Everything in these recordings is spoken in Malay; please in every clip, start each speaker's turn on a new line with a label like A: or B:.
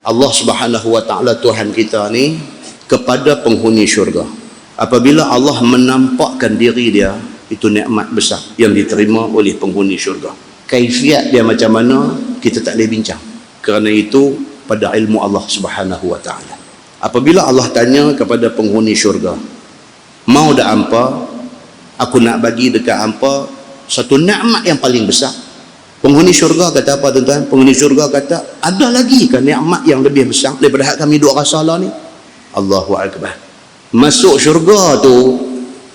A: Allah Subhanahu wa taala Tuhan kita ni kepada penghuni syurga. Apabila Allah menampakkan diri dia, itu nikmat besar yang diterima oleh penghuni syurga. Kaifiat dia macam mana kita tak boleh bincang. Kerana itu pada ilmu Allah Subhanahu wa taala. Apabila Allah tanya kepada penghuni syurga, mau dak hampa aku nak bagi dekat hampa satu nikmat yang paling besar. Penghuni syurga kata apa tuan-tuan? Penghuni syurga kata, ada lagi ke nikmat yang lebih besar daripada hak kami duk rasa lah ni? Allahu akbar. Masuk syurga tu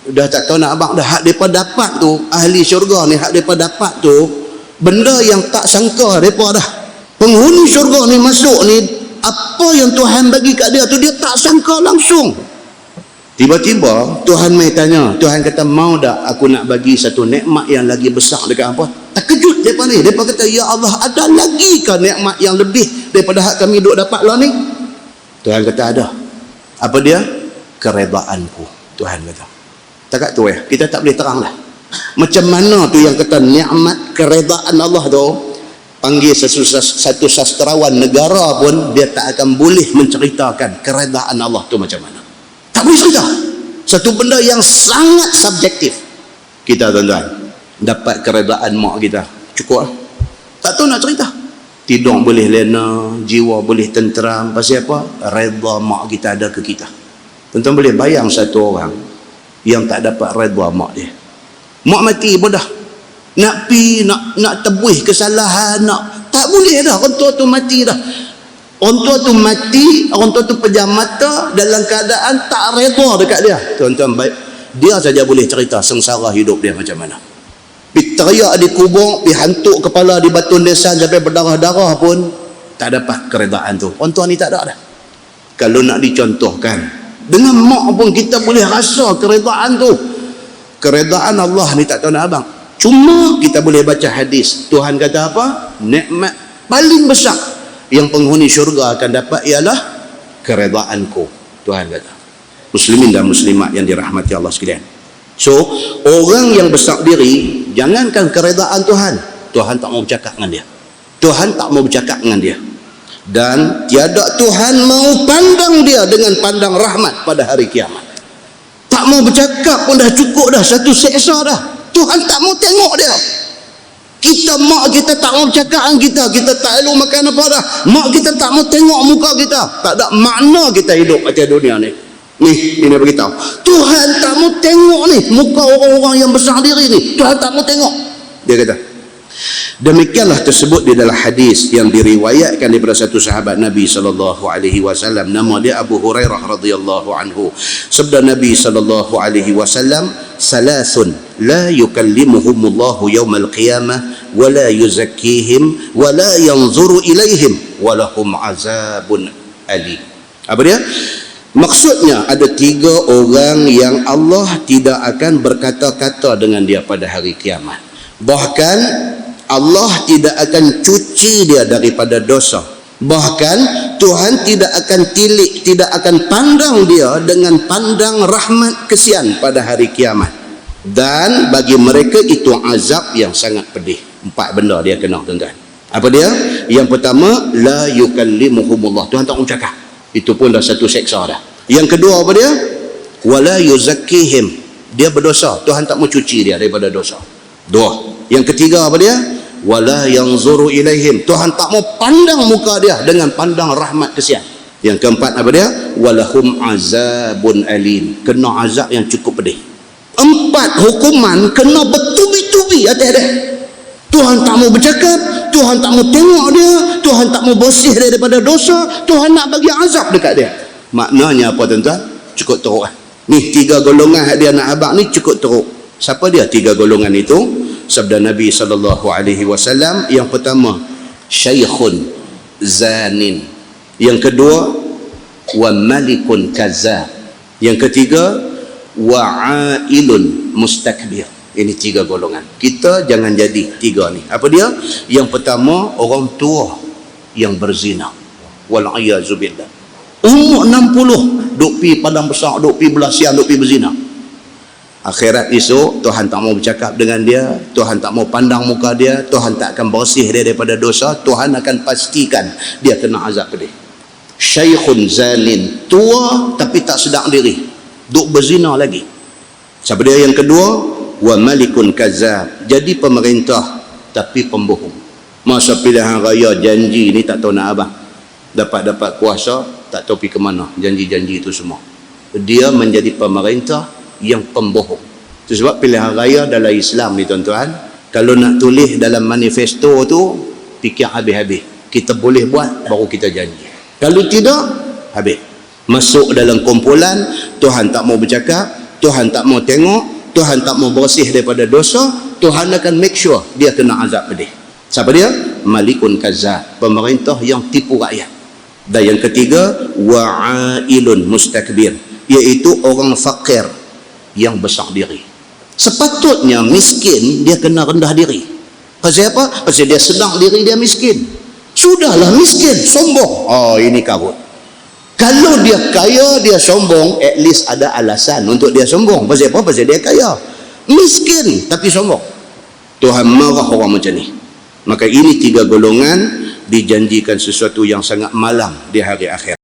A: dah tak tahu nak abang dah, hak depa dapat tu, ahli syurga ni hak depa dapat tu benda yang tak sangka depa dah. Penghuni syurga ni masuk ni, apa yang Tuhan bagi kat dia tu dia tak sangka langsung. Tiba-tiba Tuhan mai tanya, Tuhan kata, mau tak aku nak bagi satu nikmat yang lagi besar dekat apa? Terkejut depa ni. Depa kata, ya Allah, ada lagi ke nikmat yang lebih daripada hak kami duk dapat lah ni? Tuhan kata ada. Apa dia? Keredaanku. Tuhan kata. Takat tu ya, kita tak boleh terang lah. Macam mana tu yang kata nikmat keredaan Allah tu, panggil satu sastrawan negara pun dia tak akan boleh menceritakan keredaan Allah tu macam mana. Tak boleh cerita. Satu benda yang sangat subjektif. Kita tuan-tuan dapat keredaan mak kita, cukup lah. Tak tahu nak cerita. Tidur boleh lena, jiwa boleh tenteram. Pasal apa? Redha mak kita ada ke kita. Tuan-tuan boleh bayang satu orang yang tak dapat redha mak dia. Mak mati pun dah. Nak pi, nak tebuih kesalahan, tak boleh dah. Orang tua tu mati dah. Orang tua tu mati, orang tua tu pejam mata dalam keadaan tak redha dekat dia. Tuan-tuan baik, dia saja boleh cerita sengsara hidup dia macam mana. Pergi teriak di kubur, pergi hantuk kepala di batu nisan sampai berdarah-darah pun tak dapat keredaan tu. Orang tua ni tak ada dah. Kalau nak dicontohkan, dengan mak pun kita boleh rasa keredaan tu. Keredaan Allah ni tak tahu nak abang. Cuma kita boleh baca hadis. Tuhan kata apa? Nikmat paling besar yang penghuni syurga akan dapat ialah keredaanku. Tuhan kata. Muslimin dan muslimat yang dirahmati Allah sekalian. So, orang yang besar diri, jangankan keredaan Tuhan, Tuhan tak mau bercakap dengan dia. Tuhan tak mau bercakap dengan dia. Dan tiada Tuhan mau pandang dia dengan pandang rahmat pada hari kiamat. Tak mau bercakap pun dah cukup dah, satu seksa dah. Tuhan tak mau tengok dia. Kita, mak kita tak mau bercakap dengan kita, kita tak elok makan apa dah. Mak kita tak mau tengok muka kita. Tak ada makna kita hidup atas dunia ni. Ni, ini beritahu. Tuhan tak mau tengok ni muka orang-orang yang besar diri ni. Tuhan tak mau tengok. Dia kata. Demikianlah tersebut di dalam hadis yang diriwayatkan daripada satu sahabat Nabi sallallahu alaihi wasallam, nama dia Abu Hurairah radhiyallahu anhu. Sabda Nabi sallallahu alaihi wasallam, "Salasun la yukallimuhumullahu yaumal qiyamah wa la yuzakkihim wa la yanzuru ilaihim wa lahum azabun alim." Apa dia? Maksudnya ada 3 orang yang Allah tidak akan berkata-kata dengan dia pada hari kiamat. Bahkan Allah tidak akan cuci dia daripada dosa. Bahkan Tuhan tidak akan tilik, tidak akan pandang dia dengan pandang rahmat kesian pada hari kiamat. Dan bagi mereka itu azab yang sangat pedih. 4 benda dia kena, tuan-tuan. Apa dia? Yang pertama, la yukallimuhumullah. Tuhan tak mau cakap. Itu pun dah satu seksa dah. Yang kedua apa dia? Wala yuzakkihim. Dia berdosa. Tuhan tak mau cuci dia daripada dosa. 2. Yang ketiga apa dia? Wala yanzuru ilaihim. Tuhan tak mau pandang muka dia dengan pandang rahmat kesian. Yang keempat apa dia? Walahum azabun alim. Kena azab yang cukup pedih. 4 hukuman kena bertubi-tubi atas dia. Tuhan tak mau bercakap, Tuhan tak mau tengok dia, Tuhan tak mau bersih dia daripada dosa, Tuhan nak bagi azab dekat dia. Maknanya apa tuan-tuan? Cukup teruk lah. Ni 3 golongan dia nak abang ni cukup teruk. Siapa dia 3 golongan itu? Sabda Nabi sallallahu alaihi wasallam, yang pertama syaikhun zanin, yang kedua wa malikun kazzab, yang ketiga wa ailun mustakbir. Ini 3 golongan. Kita jangan jadi 3 ni. Apa dia? Yang pertama orang tua yang berzina. Wal a'yazu billah. Umur 60 duk pi padang besar, duk pi belah siang, duk pi berzina. Akhirat esok Tuhan tak mau bercakap dengan dia, Tuhan tak mau pandang muka dia, Tuhan tak akan bersih dia daripada dosa, Tuhan akan pastikan dia kena azab pedih. Syaikhun zanin, tua tapi tak sedar diri, duk berzina lagi. Siapa dia yang kedua? Wa malikun kazab, jadi pemerintah tapi pembohong. Masa pilihan raya janji ni tak tahu nak apa, dapat kuasa tak tahu pergi ke mana janji-janji itu semua. Dia menjadi pemerintah yang pembohong. Itu sebab pilihan raya dalam Islam ni tuan-tuan, kalau nak tulis dalam manifesto tu fikir habis-habis, kita boleh buat baru kita janji. Kalau tidak, habis. Masuk dalam kumpulan, Tuhan tak mau bercakap, Tuhan tak mau tengok, Tuhan tak mau bersih daripada dosa, Tuhan akan make sure dia kena azab pedih. Siapa dia? Malikun kazab, pemerintah yang tipu rakyat. Dan yang ketiga, wa'ailun mustakbir, iaitu orang fakir yang besar diri. Sepatutnya miskin dia kena rendah diri. Pasal apa? Pasal dia sedar diri dia miskin. Sudahlah miskin, sombong. Oh, ini karut. Kalau dia kaya, dia sombong, at least ada alasan untuk dia sombong. Pasal apa? Pasal dia kaya. Miskin tapi sombong. Tuhan marah orang macam ni. Maka ini tiga golongan dijanjikan sesuatu yang sangat malang di hari akhir.